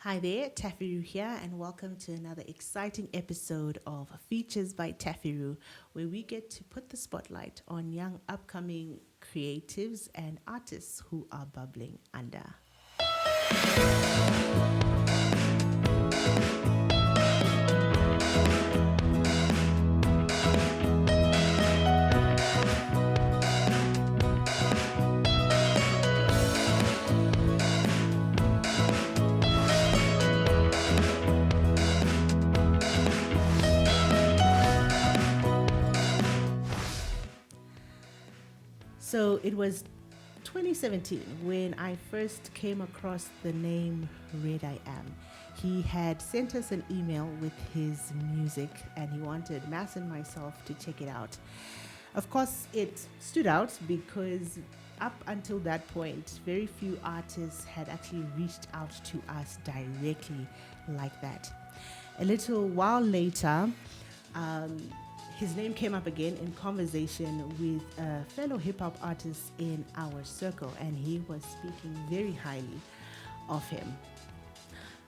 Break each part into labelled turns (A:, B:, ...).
A: Hi there, TaffyRue here, and welcome to another exciting episode of Features by TaffyRue, where we get to put the spotlight on young upcoming creatives and artists who are bubbling under. So it was 2017 when I first came across the name Red.i.am. He had sent us an email with his music and he wanted Mass and myself to check it out. Of course, it stood out because up until that point, very few artists had actually reached out to us directly like that. A little while later, his name came up again in conversation with a fellow hip hop artist in our circle, and he was speaking very highly of him.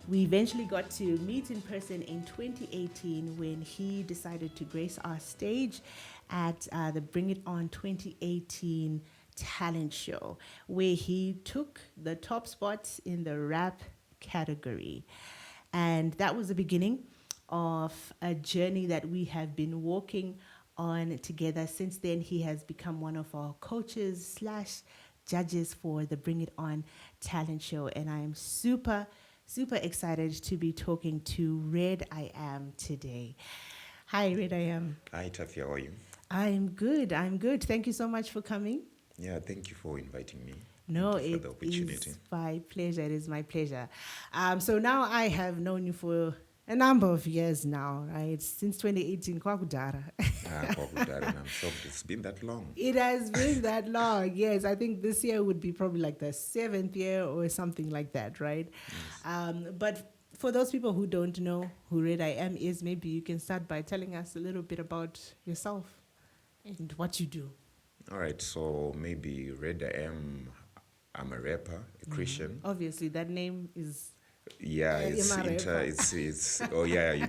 A: We eventually got to meet in person in 2018 when he decided to grace our stage at the Bring It On 2018 talent show, where he took the top spots in the rap category. And that was the beginning of a journey that we have been walking on together. Since then, he has become one of our coaches slash judges for the Bring It On talent show. And I'm super excited to be talking to Red.i.am today. Hi, Red.i.am.
B: Hi, Taffy, how are you?
A: I'm good. Thank you so much for coming.
B: Yeah, thank you for inviting me.
A: No,
B: Thank you for
A: it
B: the opportunity.
A: is my pleasure. It is my pleasure. So now I have known you for a number of years now, right? Since 2018, Kwakudara.
B: Kwakudara, and I'm shocked it's been that long.
A: It has been that long. Yes, I think this year would be probably like the 7th year or something like that, right?
B: Yes.
A: But for those people who don't know who Red.i.am is, maybe you can start by telling us a little bit about yourself and what you do.
B: All right, so maybe Red.i.am, I'm a rapper, a Christian.
A: Obviously, that name is...
B: Yeah, it's
A: I'm a rapper.
B: oh yeah,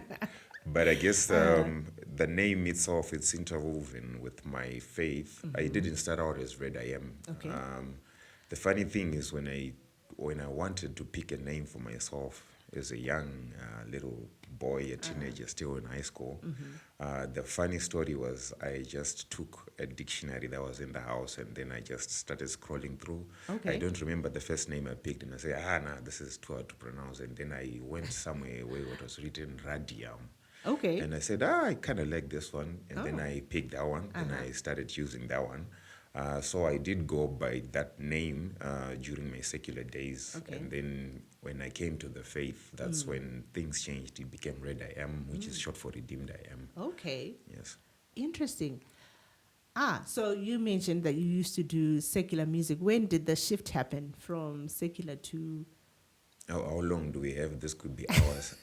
B: but I guess the name itself, it's interwoven with my faith. I didn't start out as Red.i.am.
A: Okay.
B: The funny thing is when I wanted to pick a name for myself as a young little boy, a teenager still in high school, the funny story was I just took a dictionary that was in the house and then I just started scrolling through.
A: Okay.
B: I don't remember the first name I picked and I said, nah, this is too hard to pronounce. And then I went somewhere where it was written Rediam.
A: Okay.
B: And I said, I kind of like this one. And then I picked that one and I started using that one. So I did go by that name during my secular days.
A: Okay.
B: And then when I came to the faith, that's when things changed. It became Red.i.am, which is short for Redeemed I Am.
A: Okay.
B: Yes.
A: Interesting. So you mentioned that you used to do secular music. When did the shift happen from secular to...
B: How long do we have? This could be hours.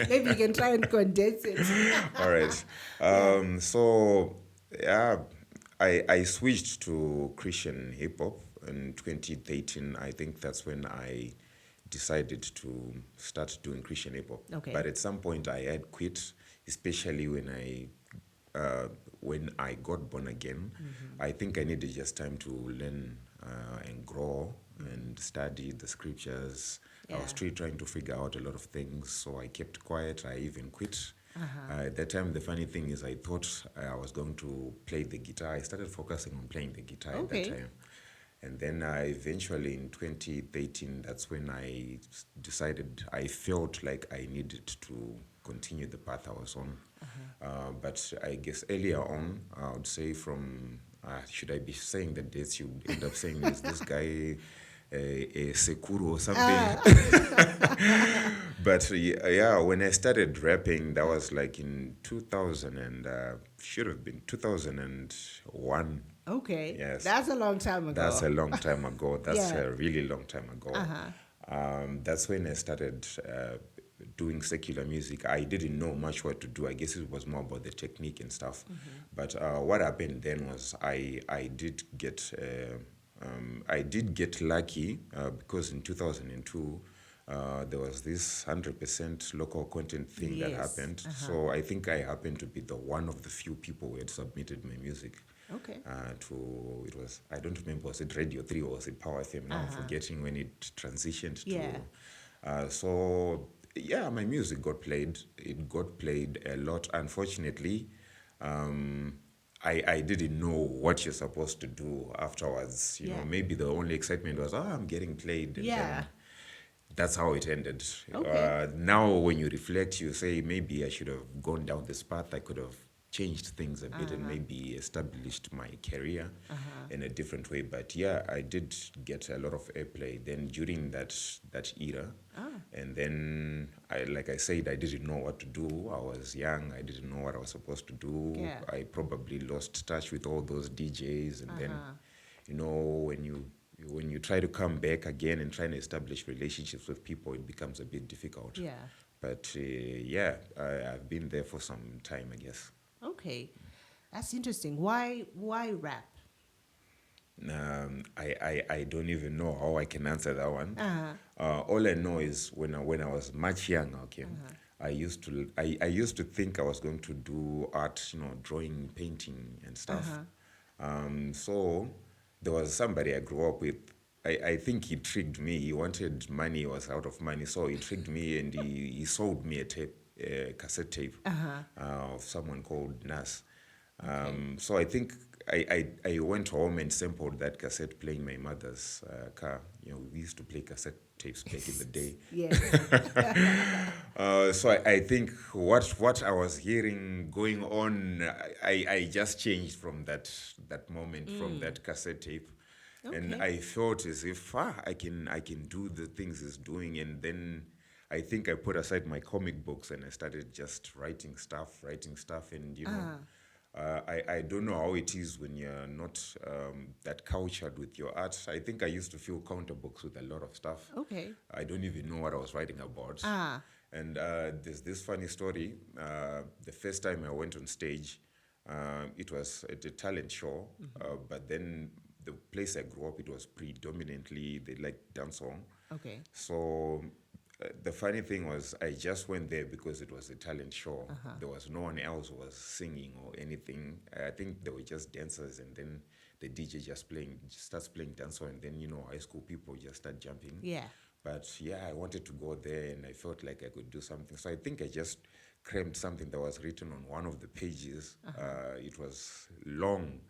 A: Maybe you can try and condense it.
B: All right. So, yeah, I switched to Christian hip hop in 2013. I think that's when I decided to start doing Christian hip hop.
A: Okay.
B: But at some point, I had quit, especially when I got born again. I think I needed just time to learn and grow and study the scriptures. I was still trying to figure out a lot of things, so I kept quiet. I even quit. At that time, the funny thing is I thought I was going to play the guitar. I started focusing on playing the guitar at that time. And then eventually in 2013, that's when I decided I felt like I needed to continue the path I was on. But I guess earlier on, I would say from, should I be saying the dates? You end up saying, is this guy a Sekuru or something? But yeah, when I started rapping, that was like in 2000 and should have been 2001.
A: Okay.
B: Yes.
A: That's a long time ago.
B: That's a long time ago. That's
A: Yeah.
B: a really long time ago. That's when I started doing secular music. I didn't know much what to do. I guess it was more about the technique and stuff. But what happened then was I did get lucky because in 2002 there was this 100% local content thing that
A: Yes.
B: happened. So I think I happened to be the one of the few people who had submitted my music.
A: Okay.
B: It was, I don't remember, was it Radio 3 or was it Power FM? Now I'm forgetting when it transitioned
A: Yeah.
B: to. So, yeah, my music got played. It got played a lot. Unfortunately, I didn't know what you're supposed to do afterwards. You know, maybe the only excitement was, I'm getting played. And then that's how it ended.
A: Okay.
B: Now, when you reflect, you say, maybe I should have gone down this path. I could have changed things a bit and maybe established my career in a different way. But yeah, I did get a lot of airplay then during that era. And then, like I said, I didn't know what to do. I was young. I didn't know what I was supposed to do.
A: Yeah.
B: I probably lost touch with all those DJs. And then, you know, when you try to come back again and try and establish relationships with people, it becomes a bit difficult.
A: Yeah.
B: But yeah, I've been there for some time, I guess.
A: Okay. That's interesting. Why rap?
B: I don't even know how I can answer that one. All I know is when I was much younger, okay, I used to think I was going to do art, you know, drawing, painting, and stuff. So there was somebody I grew up with. I think he tricked me. He wanted money. He was out of money, so he tricked me and he sold me a cassette tape of someone called Nas. So I think I went home and sampled that cassette playing my mother's car. You know, we used to play cassette tapes back in the day.
A: Yeah.
B: So I think what I was hearing going on, I just changed from that moment, from that cassette tape. And I felt as if I can do the things he's doing. And then I think I put aside my comic books and I started just writing stuff. And, you know, I don't know how it is when you're not that cultured with your art. I think I used to fill counter books with a lot of stuff.
A: Okay.
B: I don't even know what I was writing about. And there's this funny story. The first time I went on stage, it was at a talent show, but then the place I grew up, it was predominantly, they like dancehall.
A: Okay.
B: So the funny thing was I just went there because it was a talent show. There was no one else who was singing or anything. I think they were just dancers, and then the DJ just starts playing dancehall, and then, you know, high school people just start jumping.
A: Yeah.
B: But yeah, I wanted to go there and I felt like I could do something. So I think I just crammed something that was written on one of the pages. It was long.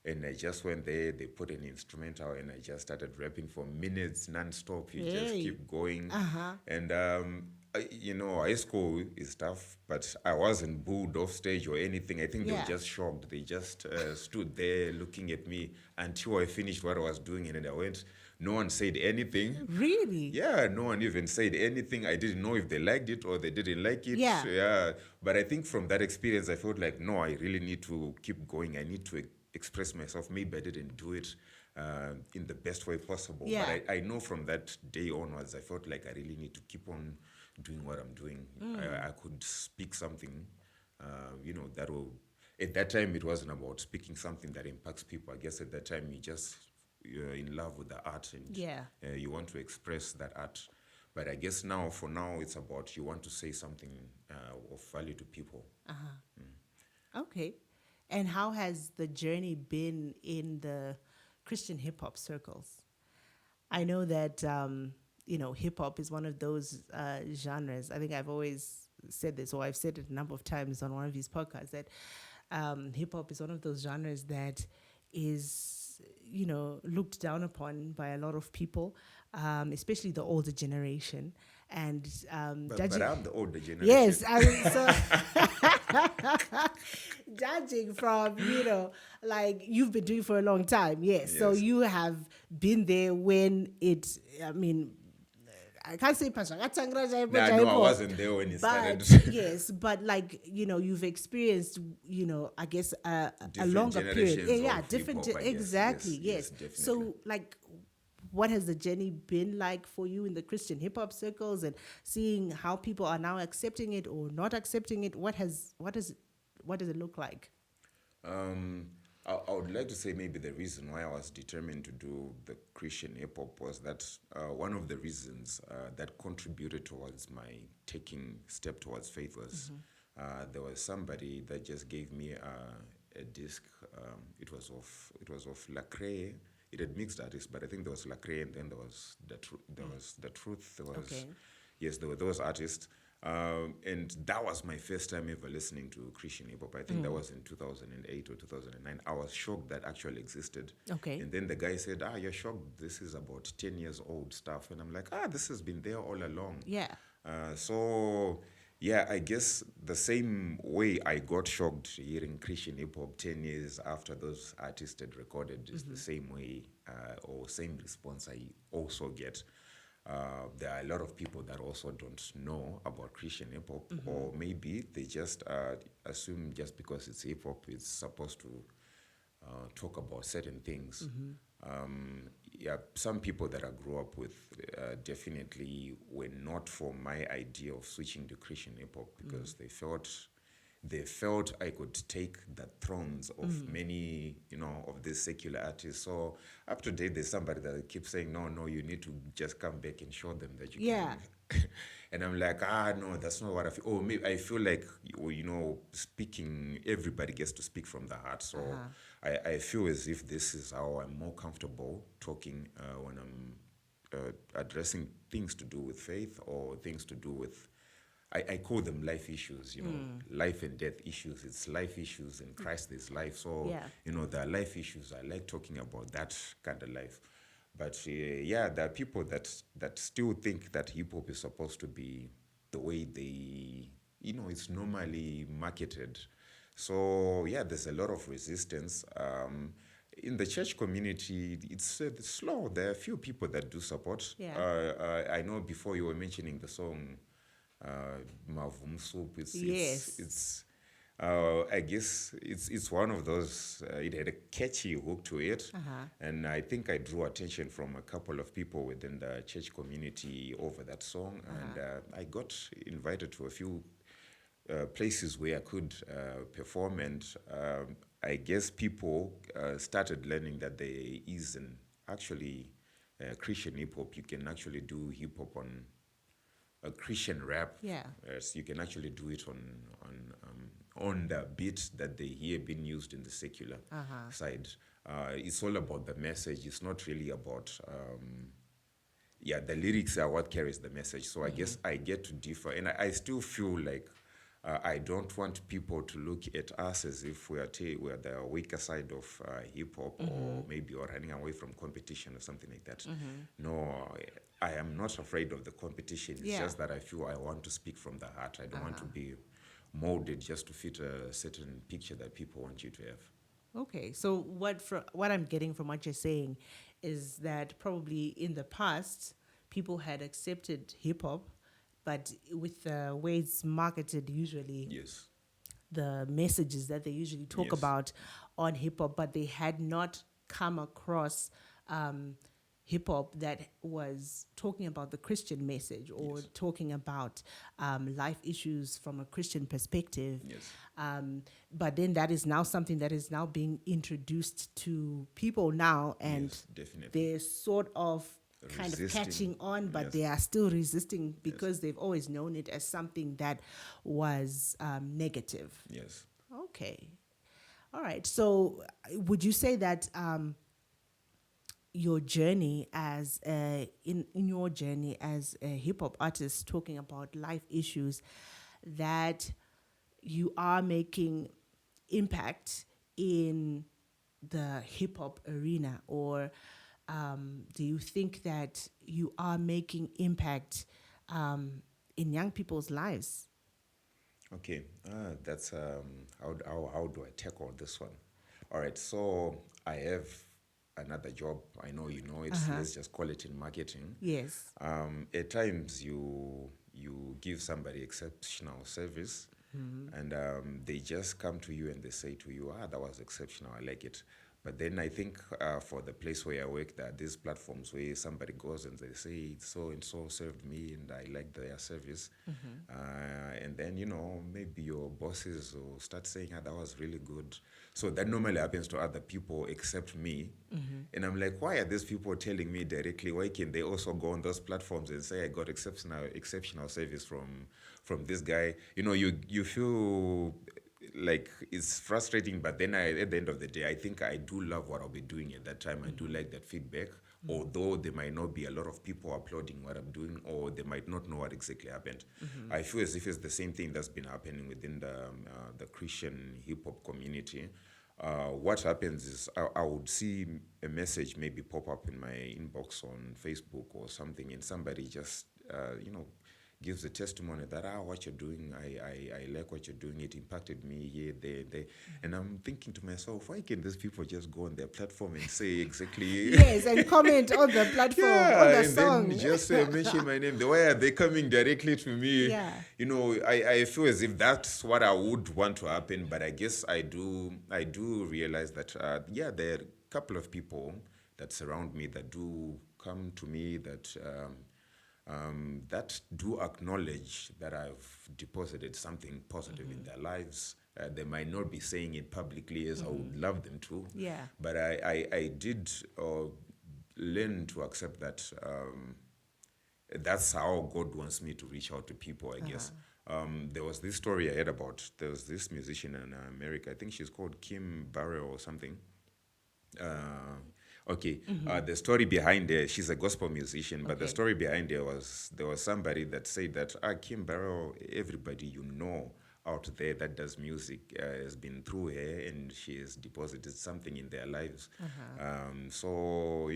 B: And I just went there, they put an instrumental, and I just started rapping for minutes non-stop. You just keep going. And, you know, high school is tough, but I wasn't booed off stage or anything. I think they were just shocked. They just stood there looking at me until I finished what I was doing, and then I went. No one said anything.
A: Really?
B: Yeah, no one even said anything. I didn't know if they liked it or they didn't like it.
A: Yeah.
B: But I think from that experience, I felt like, no, I really need to keep going. I need to express myself. Maybe I didn't do it in the best way possible.
A: Yeah.
B: But I know from that day onwards, I felt like I really need to keep on doing what I'm doing. I could speak something, you know, that will... At that time, it wasn't about speaking something that impacts people. I guess at that time, you're in love with the art and you want to express that art. But I guess for now, it's about you want to say something of value to people.
A: Okay. And how has the journey been in the Christian hip hop circles? I know that, you know, hip hop is one of those genres. I think I've always said this, or I've said it a number of times on one of these podcasts, that hip hop is one of those genres that is, you know, looked down upon by a lot of people, especially the older generation. And
B: but I'm the older generation.
A: Yes, I mean, so judging from, you know, like you've been doing for a long time, yes. So you have been there when it, I mean, I can't say Pasha.
B: No, I wasn't there when it started.
A: Yes, but like, you know, you've experienced, you know, I guess a longer period.
B: generations
A: Yeah,
B: of
A: different,
B: hip-hop, I guess.
A: exactly,
B: Yes,
A: yes.
B: definitely.
A: So like, what has the journey been like for you in the Christian hip hop circles, and seeing how people are now accepting it or not accepting it? What does it look like?
B: I would like to say maybe the reason why I was determined to do the Christian hip hop was that one of the reasons that contributed towards my taking step towards faith was there was somebody that just gave me a disc. It was of Lacrae. It had mixed artists, but I think there was Lacrae, and then there was the Truth. There was
A: Okay.
B: yes, there were those artists. And that was my first time ever listening to Christian hip hop. I think that was in 2008 or 2009. I was shocked that actually existed.
A: Okay.
B: And then the guy said, you're shocked. This is about 10 years old stuff. And I'm like, this has been there all along.
A: Yeah.
B: So, yeah, I guess the same way I got shocked hearing Christian hip hop 10 years after those artists had recorded is the same way or same response I also get. There are a lot of people that also don't know about Christian hip hop, or maybe they just assume just because it's hip hop, it's supposed to talk about certain things. Yeah, some people that I grew up with definitely were not for my idea of switching to Christian hip hop because they felt I could take the thrones of many, of these secular artists. So up to date, there's somebody that keeps saying, no, you need to just come back and show them that you
A: Yeah.
B: can. And I'm like, no, that's not what I feel. Oh, maybe I feel like, speaking, everybody gets to speak from the heart. So I feel as if this is how I'm more comfortable talking when I'm addressing things to do with faith or things to do with I call them life issues, life and death issues. It's life issues in Christ there's life. So,
A: Yeah.
B: there are life issues. I like talking about that kind of life. But there are people that still think that hip hop is supposed to be the way they, it's normally marketed. So, there's a lot of resistance. In the church community, it's slow. There are a few people that do support.
A: Yeah.
B: I know before you were mentioning the song Mavum Soup.
A: Yes.
B: It's I guess it's one of those. It had a catchy hook to it, and I think I drew attention from a couple of people within the church community over that song, and I got invited to a few places where I could perform, and I guess people started learning that there is an actually Christian hip hop. You can actually do hip hop on a Christian rap.
A: Yeah.
B: Yes, you can actually do it on the beat that they hear being used in the secular side. It's all about the message. It's not really about the lyrics are what carries the message. So I guess I get to differ, and I still feel like I don't want people to look at us as if we're the weaker side of hip hop, or maybe we're running away from competition or something like that. No, I am not afraid of the competition. It's just that I feel I want to speak from the heart. I don't want to be molded just to fit a certain picture that people want you to have.
A: Okay, so what I'm getting from what you're saying is that probably in the past people had accepted hip hop, but with the way it's marketed, usually
B: Yes.
A: the messages that they usually talk
B: Yes.
A: about on hip hop, but they had not come across hip hop that was talking about the Christian message or
B: Yes.
A: talking about life issues from a Christian perspective.
B: Yes.
A: But then that is now something that is now being introduced to people now, and
B: Yes, definitely.
A: they're sort of kind of
B: Resisting.
A: catching on, but
B: Yes.
A: they are still resisting because they've always known it as something that was negative.
B: Yes.
A: Okay. All right. So would you say that your journey as in your journey as a hip hop artist talking about life issues, that you are making impact in the hip hop arena, or do you think that you are making impact in young people's lives?
B: Okay, that's how do I tackle this one? All right, so I have another job. I know you know it. Let's just call it in marketing.
A: Yes.
B: At times you give somebody exceptional service, and they just come to you and they say to you, that was exceptional. I like it. But then I think for the place where I work, there are these platforms where somebody goes and they say, so and so served me and I like their service. And then, maybe your bosses will start saying, that was really good. So that normally happens to other people except me. And I'm like, why are these people telling me directly? Why can't they also go on those platforms and say, I got exceptional service from this guy? You feel like it's frustrating, but then at the end of the day, I think I do love what I'll be doing at that time. I do like that feedback, although there might not be a lot of people applauding what I'm doing, or they might not know what exactly happened. I feel as if it's the same thing that's been happening within the Christian hip hop community. What happens is I would see a message maybe pop up in my inbox on Facebook or something, and somebody just gives a testimony that what you're doing, I like what you're doing, it impacted me here, there. And I'm thinking to myself, why can't these people just go on their platform and say exactly
A: Yes, and comment on the platform, on the
B: and
A: song.
B: then just mention my name. Why are they coming directly to me?
A: Yeah.
B: I feel as if that's what I would want to happen, but I guess I do realize that there are a couple of people that surround me that do come to me that that do acknowledge that I've deposited something positive in their lives. They might not be saying it publicly as I would love them to.
A: Yeah.
B: But I did learn to accept that that's how God wants me to reach out to people, I guess. There was this story I heard about. There was this musician in America. I think she's called Kim Barrell or something. The story behind her, she's a gospel musician, but the story behind her was there was somebody that said that Kim Barrell, everybody out there that does music has been through her, and she has deposited something in their lives. So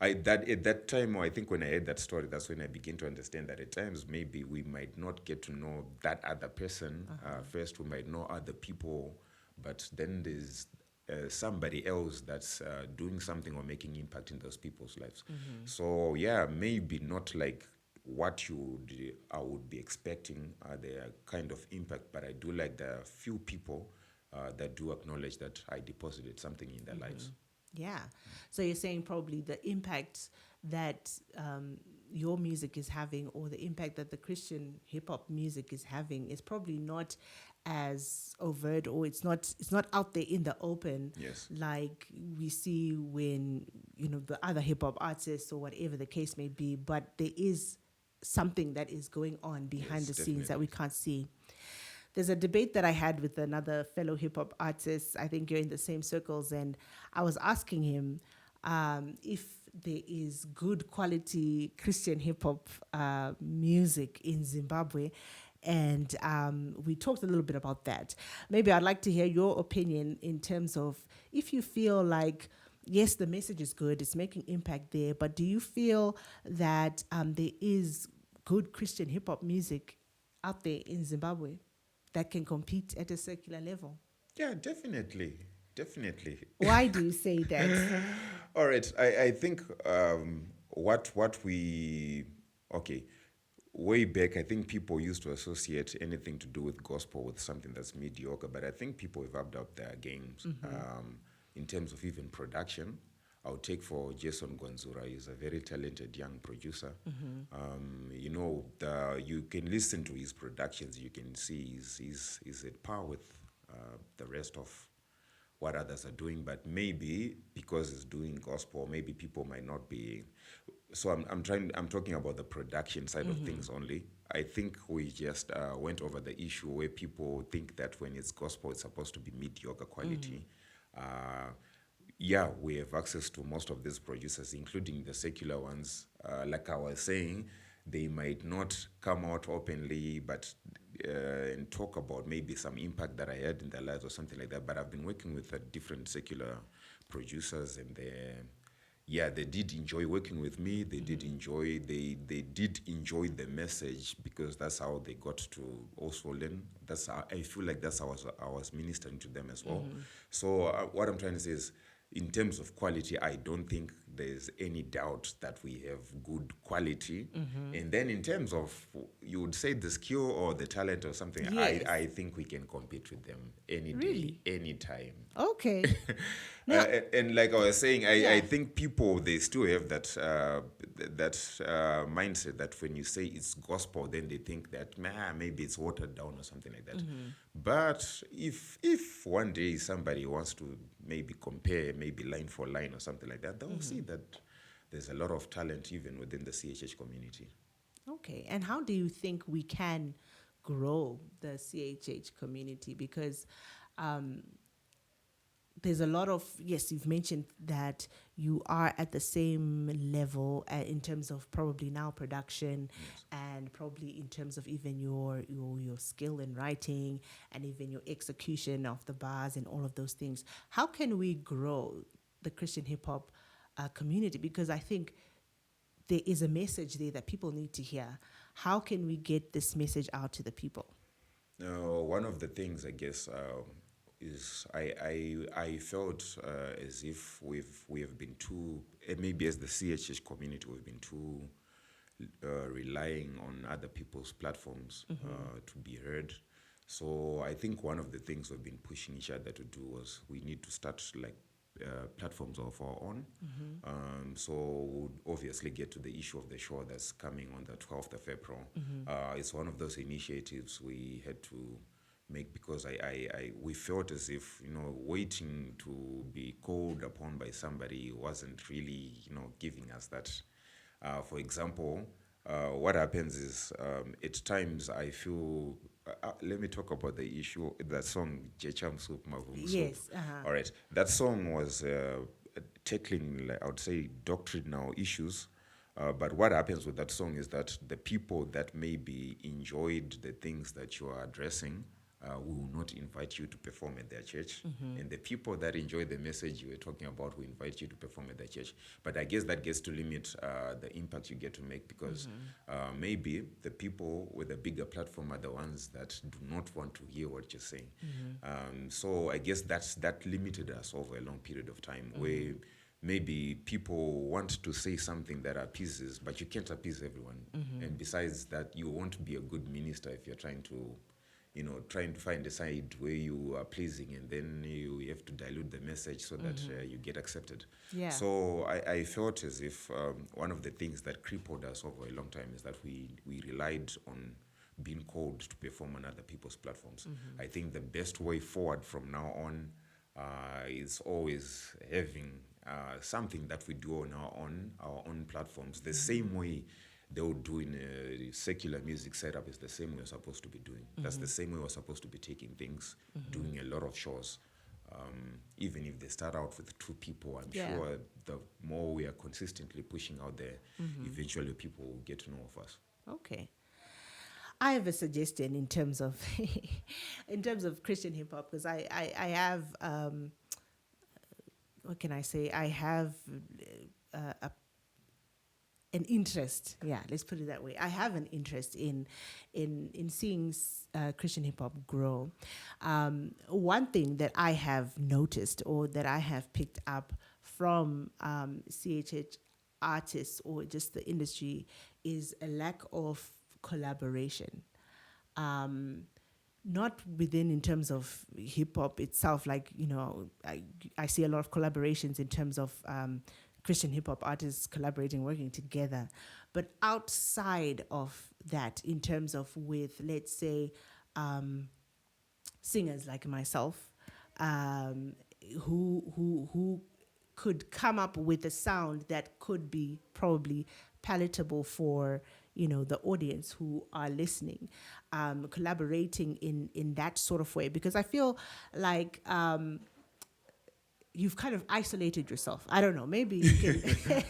B: at that time, I think when I heard that story, that's when I began to understand that at times maybe we might not get to know that other person first. We might know other people, but then there's somebody else that's doing something or making impact in those people's lives. So maybe not like what I would be expecting the kind of impact, but I do like the few people that do acknowledge that I deposited something in their lives.
A: Yeah. So you're saying probably the impact that your music is having, or the impact that the Christian hip hop music is having, is probably not as overt, or it's not out there in the open.
B: Yes.
A: Like we see when the other hip hop artists or whatever the case may be, but there is something that is going on behind the scenes that we can't see. There's a debate that I had with another fellow hip hop artist. I think you're in the same circles, and I was asking him if there is good quality Christian hip hop music in Zimbabwe. And we talked a little bit about that. Maybe I'd like to hear your opinion in terms of if you feel like, yes, the message is good, it's making impact there, but do you feel that there is good Christian hip hop music out there in Zimbabwe that can compete at a secular level?
B: Yeah, definitely.
A: Why do you say that?
B: All right, I think what we way back, I think people used to associate anything to do with gospel with something that's mediocre, but I think people have upped up their games in terms of even production. I'll take for Jason Gwanzura. He's a very talented young producer. You can listen to his productions. You can see he's at par with the rest of what others are doing, but maybe because he's doing gospel, maybe people might not be. So I'm talking about the production side of things only. I think we just went over the issue where people think that when it's gospel, it's supposed to be mediocre quality. We have access to most of these producers, including the secular ones. Like I was saying, they might not come out openly, but and talk about maybe some impact that I had in their lives or something like that. But I've been working with different secular producers, and they did enjoy working with me. They did enjoy the message, because that's how they got to also learn. I feel like that's how I was ministering to them as well. So what I'm trying to say is, in terms of quality, I don't think there's any doubt that we have good quality. And then in terms of, you would say the skill or the talent or something,
A: Yes.
B: I think we can compete with them any
A: Really?
B: day, any time.
A: Okay. Now,
B: And like I was saying, I
A: Yeah.
B: think people, they still have that mindset that when you say it's gospel, then they think that maybe it's watered down or something like that. But if one day somebody wants to maybe compare, maybe line for line or something like that, they'll see that there's a lot of talent even within the CHH community.
A: Okay. And how do you think we can grow the CHH community? Because there's a lot of, yes, you've mentioned that you are at the same level in terms of probably now production, and probably in terms of even your skill in writing and even your execution of the bars and all of those things. How can we grow the Christian hip hop community? Because I think there is a message there that people need to hear. How can we get this message out to the people?
B: One of the things, I guess, is I felt as if we have been too, maybe as the CHH community, we've been too relying on other people's platforms to be heard. So I think one of the things we've been pushing each other to do was we need to start like platforms of our own. So we'll obviously get to the issue of the show that's coming on the 12th of April. It's one of those initiatives we had to make because we felt as if, waiting to be called upon by somebody wasn't really, giving us that. For example, what happens is at times I feel. Let me talk about the issue. That song, Jecham Soup Mavum Soup.
A: Yes.
B: All right. That song was tackling, like, I would say, doctrinal issues. But what happens with that song is that the people that maybe enjoyed the things that you are addressing will not invite you to perform at their church. And the people that enjoy the message you were talking about will invite you to perform at their church. But I guess that gets to limit the impact you get to make because maybe the people with a bigger platform are the ones that do not want to hear what you're saying. So I guess that limited us over a long period of time where maybe people want to say something that appeases, but you can't appease everyone. And besides that, you won't be a good minister if you're trying to find a side where you are pleasing and then you have to dilute the message so that you get accepted.
A: Yeah.
B: So I felt as if one of the things that crippled us over a long time is that we relied on being called to perform on other people's platforms. I think the best way forward from now on is always having something that we do on our own platforms. The same way they would do in a secular music setup is the same way we're supposed to be doing. That's the same way we're supposed to be taking things, doing a lot of shows. Even if they start out with 2 people, I'm sure the more we are consistently pushing out there, eventually people will get to know of us.
A: Okay. I have a suggestion in terms of Christian hip hop, because I have what can I say? I have an interest. Yeah, let's put it that way. I have an interest in seeing Christian hip hop grow. One thing that I have noticed or that I have picked up from CHH artists or just the industry is a lack of collaboration. Not within in terms of hip hop itself, like, I see a lot of collaborations in terms of Christian hip hop artists collaborating, working together, but outside of that, in terms of with, let's say, singers like myself, who could come up with a sound that could be probably palatable for the audience who are listening, collaborating in that sort of way, because I feel like you've kind of isolated yourself. I don't know. Maybe you can.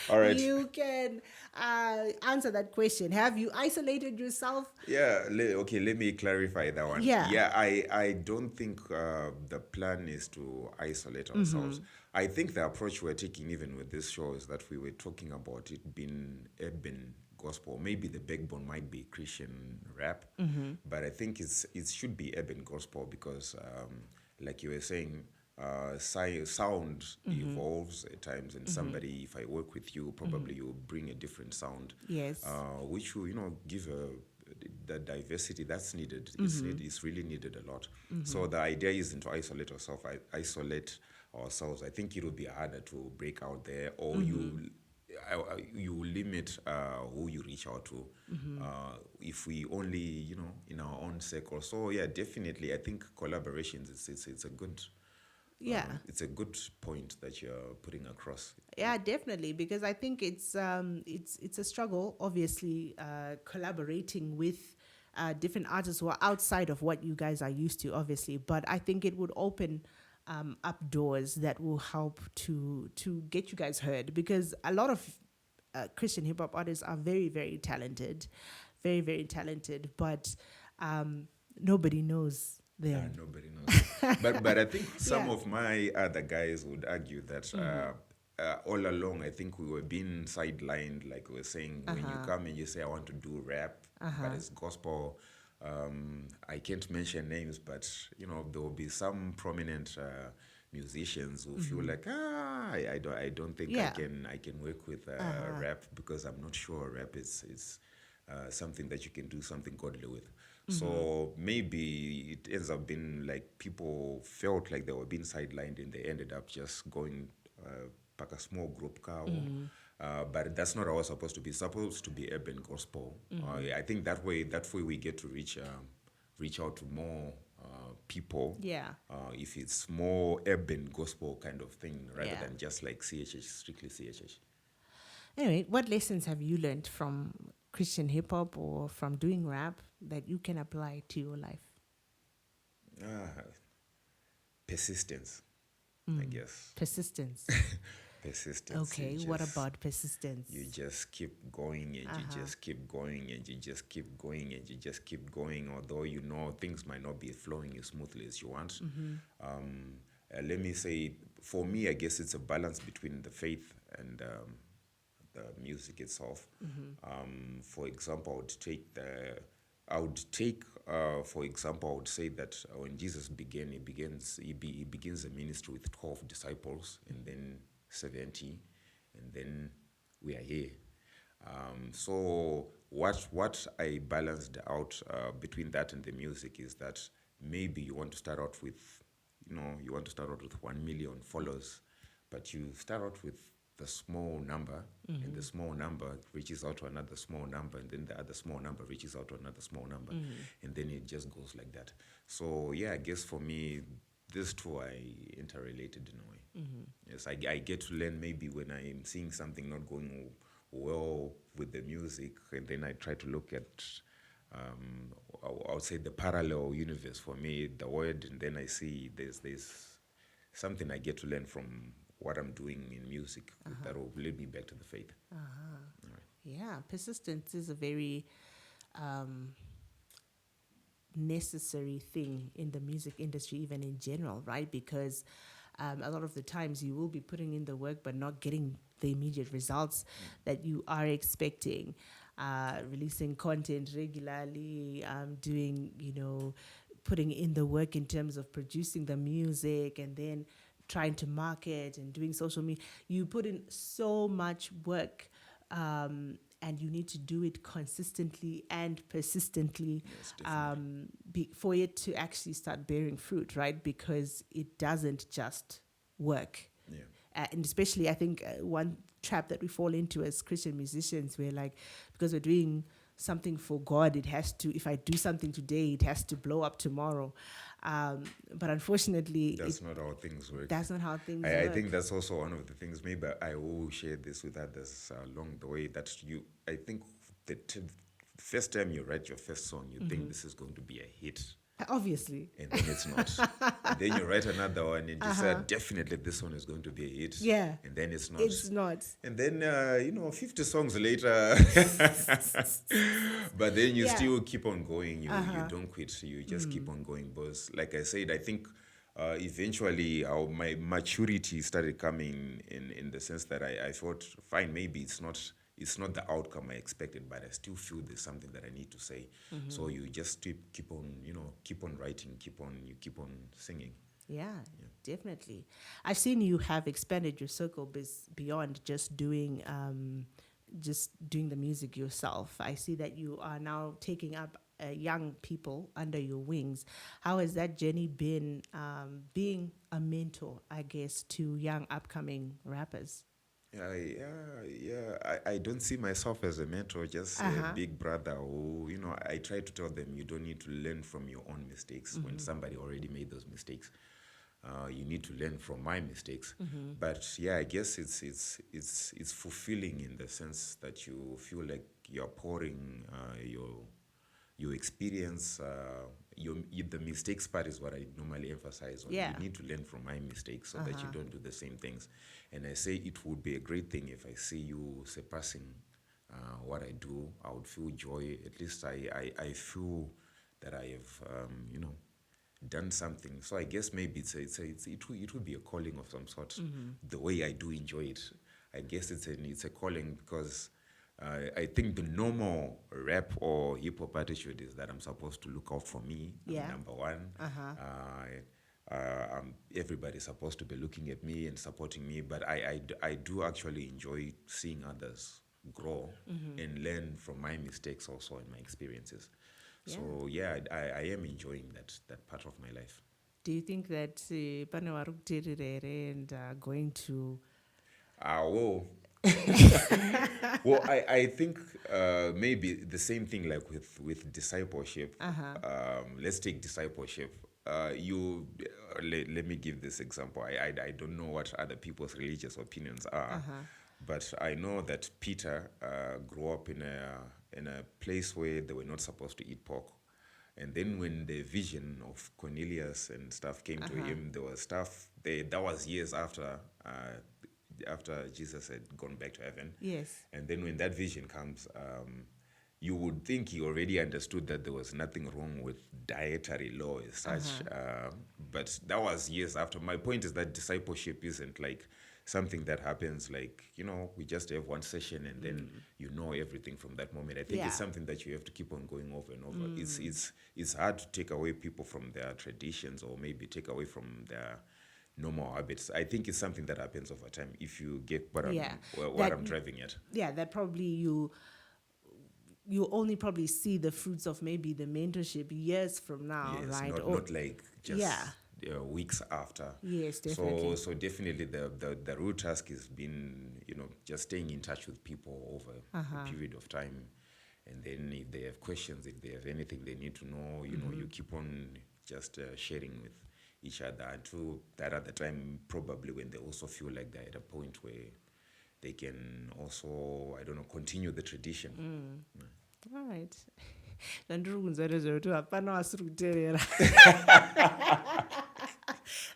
B: All right.
A: You can answer that question. Have you isolated yourself?
B: Yeah. Okay. Let me clarify that one.
A: Yeah.
B: Yeah. I don't think the plan is to isolate ourselves. I think the approach we're taking, even with this show, is that we were talking about it being urban gospel. Maybe the backbone might be Christian rap, but I think it should be urban gospel because, like you were saying, sound evolves at times, and somebody, if I work with you, probably you bring a different sound,
A: Yes.
B: which will give the diversity that's needed. It's really needed a lot. So the idea isn't to isolate ourselves. I think it will be harder to break out there, or you limit who you reach out to if we only in our own circle. So yeah, definitely I think collaborations, it's a good
A: Yeah.
B: it's a good point that you're putting across.
A: Yeah, definitely, because I think it's a struggle, obviously, collaborating with different artists who are outside of what you guys are used to, obviously. But I think it would open up doors that will help to get you guys heard, because a lot of Christian hip hop artists are very, very talented, very, very talented, but nobody knows them.
B: Nobody knows. but I think some
A: Yeah.
B: of my other guys would argue that all along, I think we were being sidelined. Like we were saying, when you come and you say, I want to do rap, but it's gospel. I can't mention names, but there will be some prominent musicians who feel like, I don't think
A: Yeah.
B: I can work with rap, because I'm not sure rap is something that you can do something godly with. So maybe it ends up being like people felt like they were being sidelined, and they ended up just going like a small group car. But that's not how it's supposed to be. It's supposed to be urban gospel. I think that way we get to reach out to more people.
A: Yeah.
B: If it's more urban gospel kind of thing, rather
A: Yeah.
B: than just like CHH, strictly CHH.
A: Anyway, what lessons have you learned from Christian hip hop or from doing rap that you can apply to your life?
B: Persistence, I guess.
A: Persistence.
B: Persistence.
A: Okay, what about persistence?
B: You just keep going, and you just keep going, and you just keep going, and you just keep going, although things might not be flowing as smoothly as you want. Let me say, for me, I guess it's a balance between the faith and the music itself. For example, for example, I would say that when Jesus began, he begins a ministry with 12 disciples, and then 70, and then we are here. So what I balanced out between that and the music is that maybe you want to start out with 1 million followers, but you start out with the small number, and the small number reaches out to another small number, and then the other small number reaches out to another small number, and then it just goes like that. So yeah, I guess for me, these two are interrelated in a way. Yes, I get to learn maybe when I'm seeing something not going well with the music, and then I try to look at I would say the parallel universe for me, the word, and then I see there's something I get to learn from what I'm doing in music that will lead me back to the faith. Right.
A: Yeah, persistence is a very necessary thing in the music industry, even in general, right? Because a lot of the times you will be putting in the work but not getting the immediate results that you are expecting. Releasing content regularly, putting in the work in terms of producing the music, and then trying to market and doing social media. You put in so much work, and you need to do it consistently and persistently,
B: Yes, definitely.
A: for it to actually start bearing fruit, right? Because it doesn't just work.
B: Yeah.
A: And especially, I think one trap that we fall into as Christian musicians, we're like, because we're doing something for God, it has to, if I do something today, it has to blow up tomorrow. But unfortunately,
B: That's not how things work.
A: That's not how things
B: I
A: work.
B: think that's also one of the things. Maybe I will share this with others along the way. That I think the first time you write your first song, you think this is going to be a hit,
A: Obviously.
B: and then it's not. And then you write another one, and you say, definitely this one is going to be a hit.
A: Yeah.
B: And then it's not.
A: It's not.
B: And then 50 songs later, but then you
A: Yeah.
B: still keep on going. You don't quit. You just keep on going. Because, like I said, I think eventually my maturity started coming in the sense that I thought, fine, maybe it's not the outcome I expected, but I still feel there's something that I need to say. So you just keep on writing, you keep on singing.
A: Yeah, definitely. I've seen you have expanded your circle beyond just doing the music yourself. I see that you are now taking up young people under your wings. How has that journey been, being a mentor, I guess, to young upcoming rappers?
B: I don't see myself as a mentor, just a big brother who, I try to tell them you don't need to learn from your own mistakes when somebody already made those mistakes. You need to learn from my mistakes. But yeah, I guess it's fulfilling in the sense that you feel like you're pouring your experience. The mistakes part is what I normally emphasize on.
A: Yeah.
B: You need to learn from my mistakes so that you don't do the same things. And I say it would be a great thing if I see you surpassing what I do. I would feel joy. At least I feel that I have, done something. So I guess maybe it would be a calling of some sort. The way I do enjoy it, I guess it's a calling because I think the normal rap or hip hop attitude is that I'm supposed to look out for me.
A: Yeah.
B: I'm number one. Everybody's supposed to be looking at me and supporting me, but I do actually enjoy seeing others grow and learn from my mistakes also and my experiences.
A: Yeah.
B: So yeah, I am enjoying that part of my life.
A: Do you think that pane vari kuteerera and going to
B: Well, I think maybe the same thing like with discipleship. Let's take discipleship. Let me give this example. I don't know what other people's religious opinions are, but I know that Peter grew up in a place where they were not supposed to eat pork. And then when the vision of Cornelius and stuff came to him, there was stuff that was years after Jesus had gone back to heaven.
A: Yes.
B: And then when that vision comes, you would think he already understood that there was nothing wrong with dietary law as such. But that was years after. My point is that discipleship isn't like something that happens like, we just have one session and then you know everything from that moment. I think it's something that you have to keep on going over and over. It's hard to take away people from their traditions or maybe take away from their normal habits. I think it's something that happens over time if you get what I'm driving at.
A: Yeah, that probably you only probably see the fruits of maybe the mentorship years from now,
B: Yes,
A: right?
B: not like just weeks after.
A: Yes, definitely.
B: So definitely the real task has been, just staying in touch with people over a period of time. And then if they have questions, if they have anything they need to know, you keep on just sharing with each other until that other time, probably when they also feel like they're at a point where they can also, I don't know, continue the tradition.
A: All right. Ndiri kunzwa nezvekuti hapana wasiri kuteerera.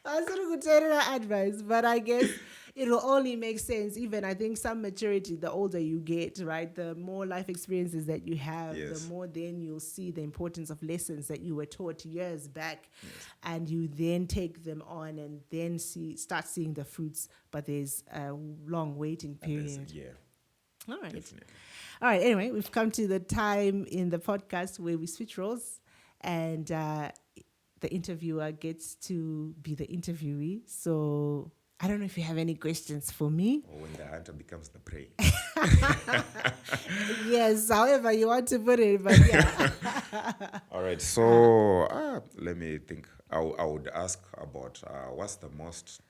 A: Wasiri kuteerera advice, but I guess it'll only make sense. Even I think some maturity, the older you get, right, the more life experiences that you have, the more then you'll see the importance of lessons that you were taught years back, and you then take them on and then start seeing the fruits. But there's a long waiting period. All right.
B: Definitely.
A: All right. Anyway, we've come to the time in the podcast where we switch roles and the interviewer gets to be the interviewee. So I don't know if you have any questions for me.
B: Or when the hunter becomes the prey.
A: Yes, however you want to put it, but yeah.
B: All right. So let me think. I would ask about what's the most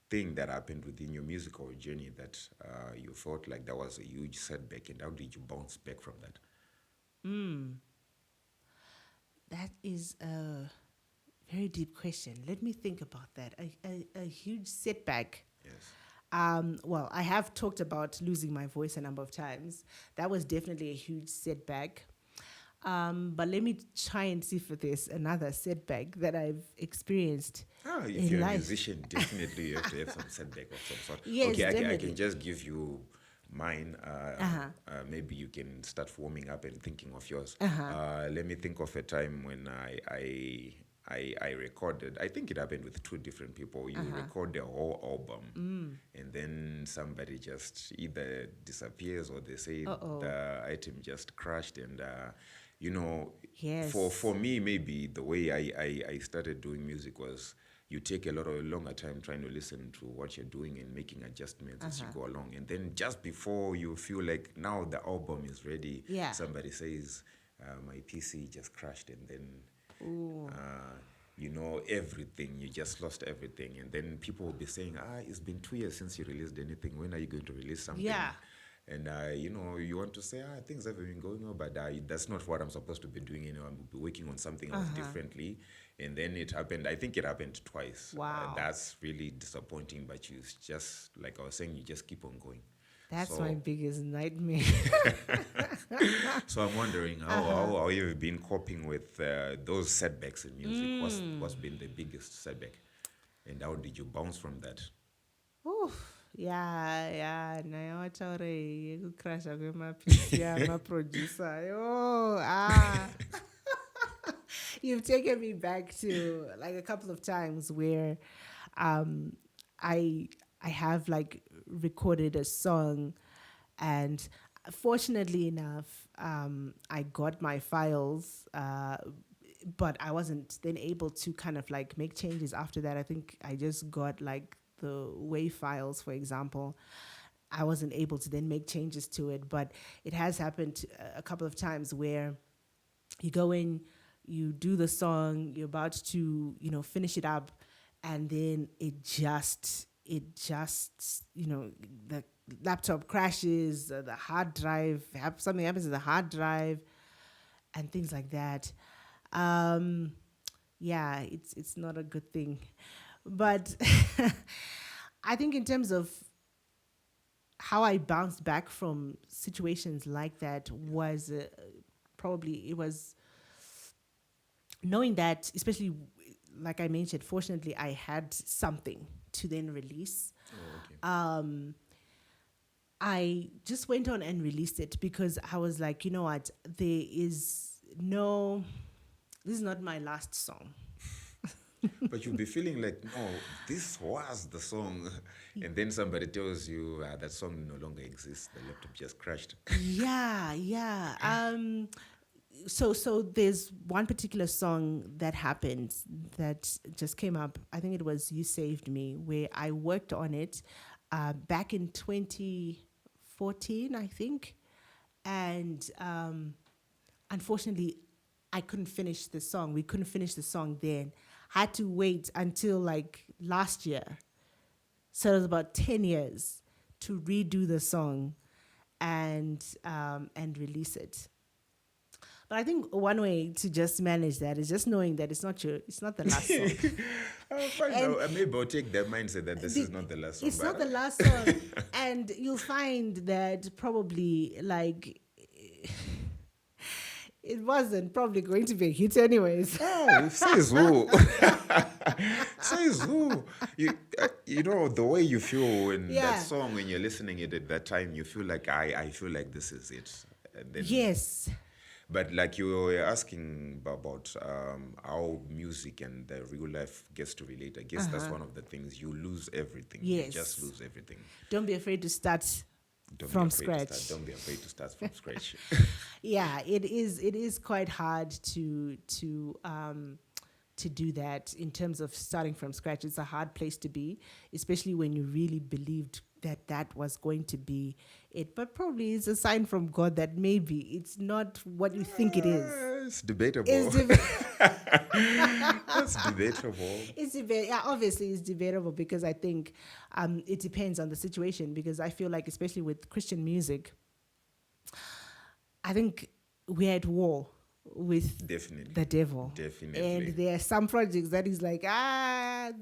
B: thing that happened within your musical journey that you felt like that was a huge setback, and how did you bounce back from that?
A: That is a very deep question. Let me think about that. A huge setback.
B: Yes.
A: Well, I have talked about losing my voice a number of times. That was definitely a huge setback. But let me try and see if there's another setback that I've experienced.
B: If you're a musician, definitely you have to have some setback of some sort.
A: Yes,
B: okay,
A: definitely.
B: I can just give you mine. Maybe you can start warming up and thinking of yours. Let me think of a time when I recorded. I think it happened with two different people. You record the whole album, and then somebody just either disappears or they say the item just crashed. And you know, for
A: Yes.
B: me, maybe the way I started doing music was you take a longer time trying to listen to what you're doing and making adjustments as you go along. And then just before you feel like now the album is ready,
A: Yeah.
B: somebody says, my PC just crashed, and then
A: Ooh.
B: you know, everything, you just lost everything. And then people will be saying, it's been 2 years since you released anything. When are you going to release something?
A: Yeah.
B: And you know, you want to say, things have been going on, but that's not what I'm supposed to be doing. You know, I'm working on something else differently. And then it happened. I think it happened twice.
A: Wow.
B: That's really disappointing. But you just, like I was saying, you just keep on going.
A: That's my biggest nightmare.
B: So I'm wondering how you've been coping with those setbacks in music. What's been the biggest setback, and how did you bounce from that?
A: Yeah, nayo wataure yekukrasha kwemaPC amaproducer. You've taken me back to like a couple of times where I have like recorded a song, and fortunately enough, I got my files, but I wasn't then able to kind of like make changes after that. I think I just got like the WAV files, for example. I wasn't able to then make changes to it, but it has happened a couple of times where you go in, you do the song, you're about to, finish it up, and then it just, the laptop crashes, the hard drive, something happens to the hard drive, and things like that. Yeah, it's not a good thing. But I think in terms of how I bounced back from situations like that was probably it was knowing that, especially like I mentioned, fortunately I had something to then release. I just went on and released it because I was like, you know what, this is not my last song.
B: But you'll be feeling like, no, this was the song. And then somebody tells you that song no longer exists. The laptop just crashed.
A: Yeah. So there's one particular song that happened that just came up. I think it was You Saved Me, where I worked on it back in 2014, I think. And unfortunately, I couldn't finish the song. We couldn't finish the song then. Had to wait until like last year. So it was about 10 years to redo the song and release it. But I think one way to just manage that is just knowing that it's not the last song.
B: Fine. Maybe I'll take that mindset that this is not the last song.
A: It's not the last song. And you'll find that probably like it wasn't probably going to be a hit anyways.
B: Says who? Says who? You know, the way you feel in that song when you're listening it at that time, you feel like, I feel like this is it. And then,
A: yes.
B: But like you were asking about how music and the real life gets to relate, I guess that's one of the things. You lose everything.
A: Yes.
B: You just lose everything.
A: Don't be afraid to start from scratch.
B: Don't be afraid to start from scratch.
A: Yeah, it is quite hard to do that in terms of starting from scratch. It's a hard place to be, especially when you really believed that was going to be it. But probably it's a sign from God that maybe it's not what you think it is.
B: It's debatable. That's debatable.
A: Yeah, obviously it's debatable because I think it depends on the situation, because I feel like, especially with Christian music, I think we're at war with the devil.
B: Definitely.
A: And there are some projects that is like,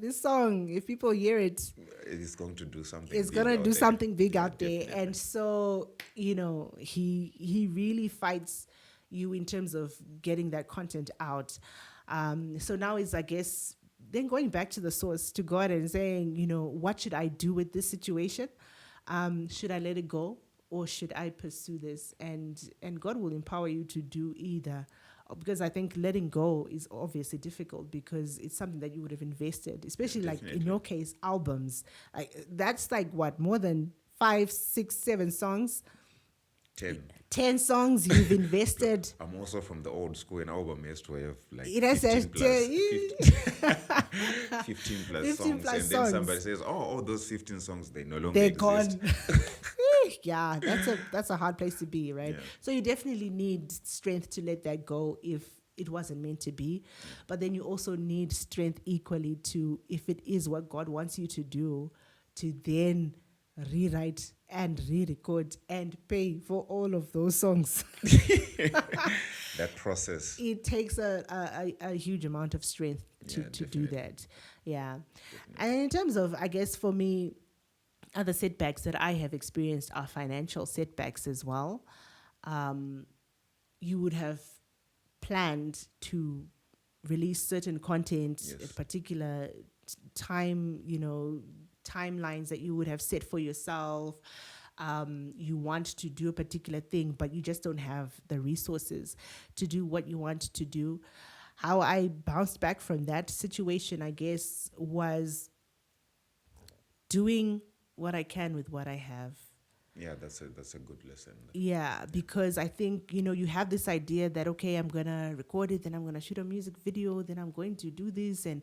A: this song, if people hear it,
B: it's going to do something.
A: It's going to do something big out there. And so, he really fights you in terms of getting that content out. So now it's, I guess, then going back to the source, to God, and saying, what should I do with this situation? Should I let it go? or should I pursue this? And God will empower you to do either. Because I think letting go is obviously difficult because it's something that you would have invested, especially like in
B: Definitely.
A: your case, albums. Like that's like what, more than 5, 6, 7 songs,
B: 10.
A: 10 songs you've invested.
B: I'm also from the old school, and album has to have like
A: It has
B: 15 plus, 15 plus
A: 15
B: songs.
A: plus
B: And then
A: songs.
B: somebody says, oh, all those 15 songs, they no longer
A: They're
B: exist.
A: gone. Yeah, that's a hard place to be, right?
B: Yeah.
A: So you definitely need strength to let that go if it wasn't meant to be. But then you also need strength equally to, if it is what God wants you to do, to then rewrite and re-record and pay for all of those songs.
B: That process.
A: It takes a huge amount of strength to
B: Yeah,
A: do
B: definitely.
A: that. Yeah. And in terms of, I guess for me, other setbacks that I have experienced are financial setbacks as well. You would have planned to release certain content
B: Yes.
A: at particular time, timelines that you would have set for yourself. You want to do a particular thing, but you just don't have the resources to do what you want to do. How I bounced back from that situation, I guess, was doing what I can with what I have.
B: Yeah, that's a good lesson.
A: Yeah, because I think, you have this idea that, okay, I'm going to record it, then I'm going to shoot a music video, then I'm going to do this and,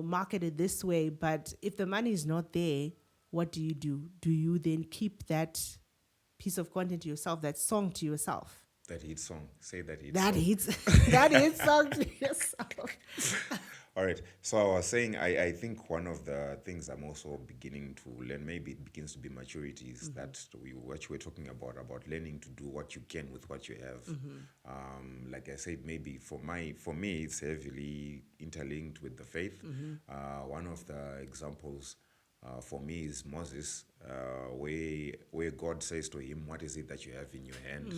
A: market it this way. But if the money is not there, what do? Do you then keep that piece of content to yourself, that song to yourself?
B: That hit song. Say that hit
A: That
B: song.
A: hits, that hits song to yourself.
B: All right. So I was saying, I think one of the things I'm also beginning to learn, maybe it begins to be maturity, is that what you were talking about learning to do what you can with what you have. Like I said, maybe for me, it's heavily interlinked with the faith. One of the examples for me is Moses, where God says to him, "What is it that you have in your hand?"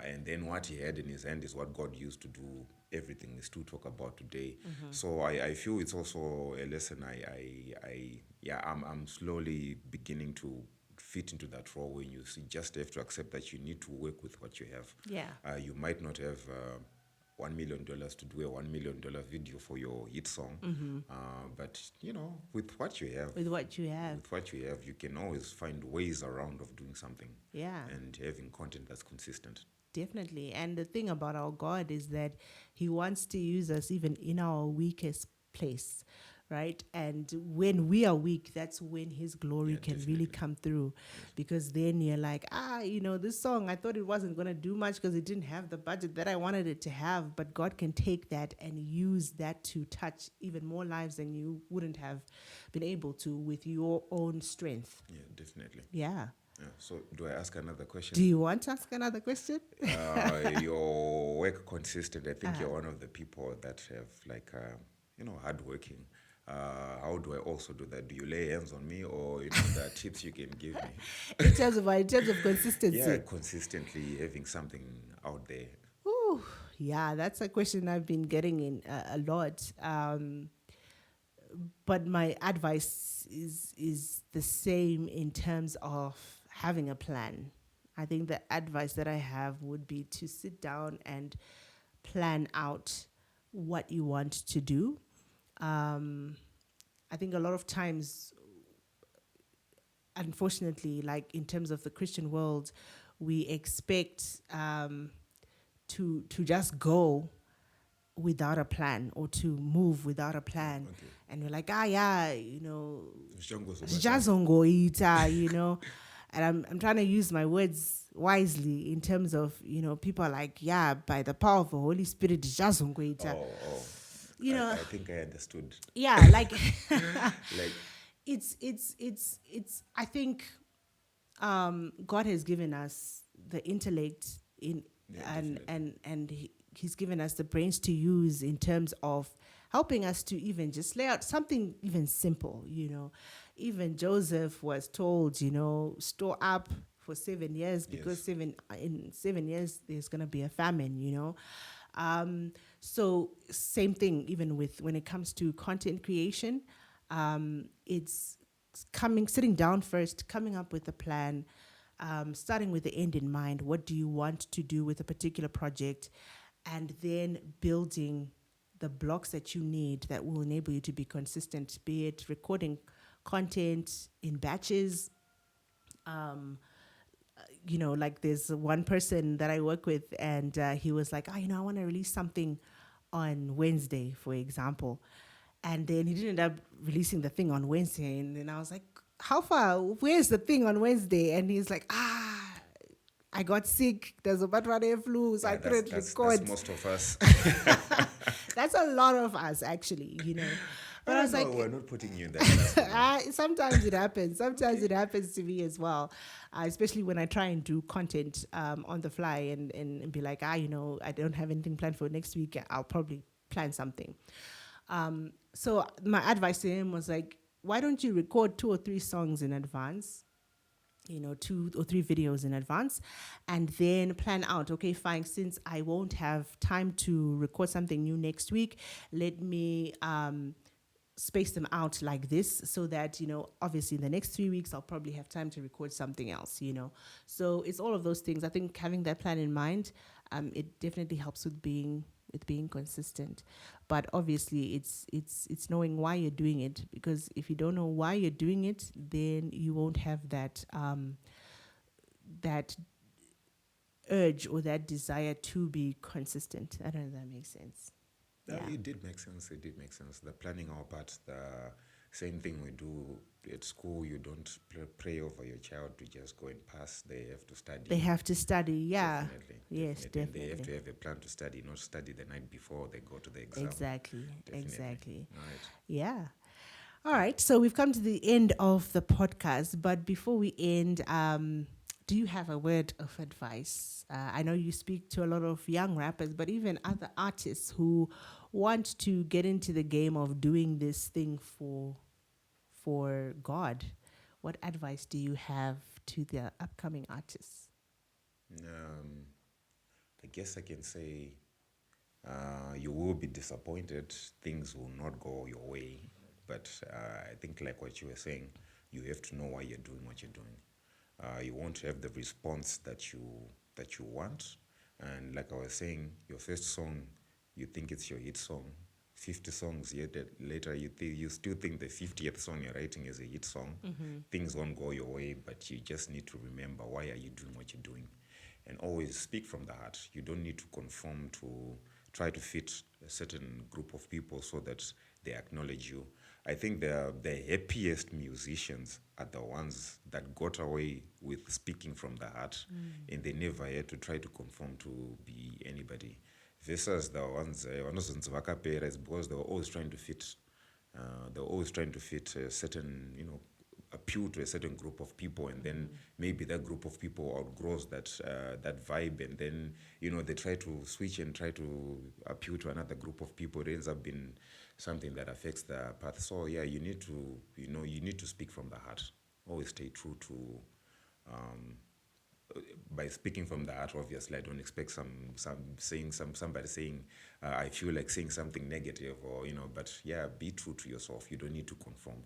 B: And then what he had in his hand is what God used to do everything is to talk about today. So I feel it's also a lesson I'm slowly beginning to fit into that role when you just have to accept that you need to work with what you have.
A: Yeah.
B: You might not have $1 million to do a $1 million video for your hit song, but with what you have, you can always find ways around of doing something.
A: Yeah.
B: And having content that's consistent.
A: Definitely. And the thing about our God is that he wants to use us even in our weakest place, right? And when we are weak, that's when his glory can really come through. Because then you're like, this song, I thought it wasn't going to do much because it didn't have the budget that I wanted it to have. But God can take that and use that to touch even more lives than you wouldn't have been able to with your own strength.
B: Yeah, definitely.
A: Yeah.
B: So do I ask another question?
A: Do you want to ask another question?
B: Your work consistent. I think you're one of the people that have hardworking. How do I also do that? Do you lay hands on me, or there are tips you can give me?
A: In terms of consistency.
B: Yeah, consistently having something out there.
A: Ooh, yeah, that's a question I've been getting in a lot. But my advice is the same in terms of having a plan. I think the advice that I have would be to sit down and plan out what you want to do. I think a lot of times, unfortunately, like in terms of the Christian world, we expect to just go without a plan or to move without a plan.
B: Okay.
A: And we're like, and I'm trying to use my words wisely in terms of, people are like, by the power of the Holy Spirit,
B: I think I understood.
A: Yeah, like,
B: Like,
A: it's I think God has given us the intellect and he's given us the brains to use in terms of helping us to even just lay out something even simple. Even Joseph was told, store up for 7 years because in 7 years there's going to be a famine. So same thing even with when it comes to content creation. It's sitting down first, coming up with a plan, starting with the end in mind. What do you want to do with a particular project? And then building the blocks that you need that will enable you to be consistent, be it recording content in batches. Like there's one person that I work with, and he was like, I want to release something on Wednesday, for example. And then he didn't end up releasing the thing on Wednesday. And then I was like, how far? Where's the thing on Wednesday? And he's like, I got sick. There's a bad flu, so I couldn't record.
B: That's most of us.
A: That's a lot of us, actually, But I was like,
B: we're not putting you in that.
A: Sometimes it happens. Sometimes it happens to me as well, especially when I try and do content on the fly and be like, I don't have anything planned for next week. I'll probably plan something. So my advice to him was like, why don't you record 2 or 3 songs in advance? 2 or 3 videos in advance, and then plan out, okay, fine, since I won't have time to record something new next week, let me space them out like this so that, obviously in the next 3 weeks, I'll probably have time to record something else, So it's all of those things. I think having that plan in mind, it definitely helps with being consistent. But obviously it's knowing why you're doing it, because if you don't know why you're doing it, then you won't have that that urge or that desire to be consistent. I don't know if that makes sense.
B: Yeah. It did make sense. The planning our part, the same thing we do at school. You don't pray over your child to just go and pass. They have to study.
A: Yeah.
B: Definitely.
A: Yes, definitely.
B: They have to have a plan to study, not study the night before they go to the exam.
A: Exactly.
B: Right.
A: Yeah. All right. So we've come to the end of the podcast, but before we end, do you have a word of advice? I know you speak to a lot of young rappers, but even other artists who want to get into the game of doing this thing for God. What advice do you have to the upcoming artists?
B: I guess I can say you will be disappointed. Things will not go your way. But I think like what you were saying, you have to know why you're doing what you're doing. You won't have the response that you want. And like I was saying, your first song, you think it's your hit song. 50 songs later, you still think the 50th song you're writing is a hit song. Mm-hmm. Things won't go your way, but you just need to remember why are you doing what you're doing. And always speak from the heart. You don't need to conform to try to fit a certain group of people so that they acknowledge you. I think the happiest musicians are the ones that got away with speaking from the heart, and they never had to try to conform to be anybody. Versus the ones is because they were always trying to fit. A certain, appeal to a certain group of people, and then maybe that group of people outgrows that vibe, and then they try to switch and try to appeal to another group of people. It ends up being something that affects the path. So yeah, you need to speak from the heart. Always stay true to. By speaking from the heart, obviously, I don't expect somebody saying, I feel like saying something negative, or but yeah, be true to yourself. You don't need to conform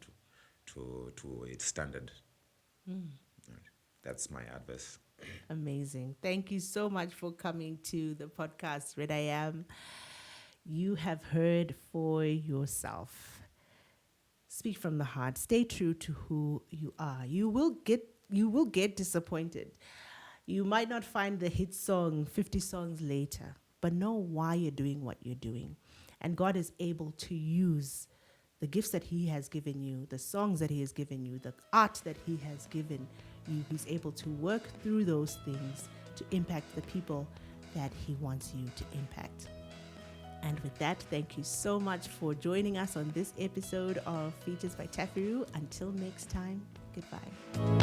B: to its standard. That's my advice.
A: Amazing. Thank you so much for coming to the podcast, Red.i.am. You have heard for yourself. Speak from the heart. Stay true to who you are. You will get disappointed. You might not find the hit song 50 songs later, but know why you're doing what you're doing. And God is able to use the gifts that He has given you, the songs that He has given you, the art that He has given you. He's able to work through those things to impact the people that He wants you to impact. And with that, thank you so much for joining us on this episode of Features by TaffyRue. Until next time, goodbye.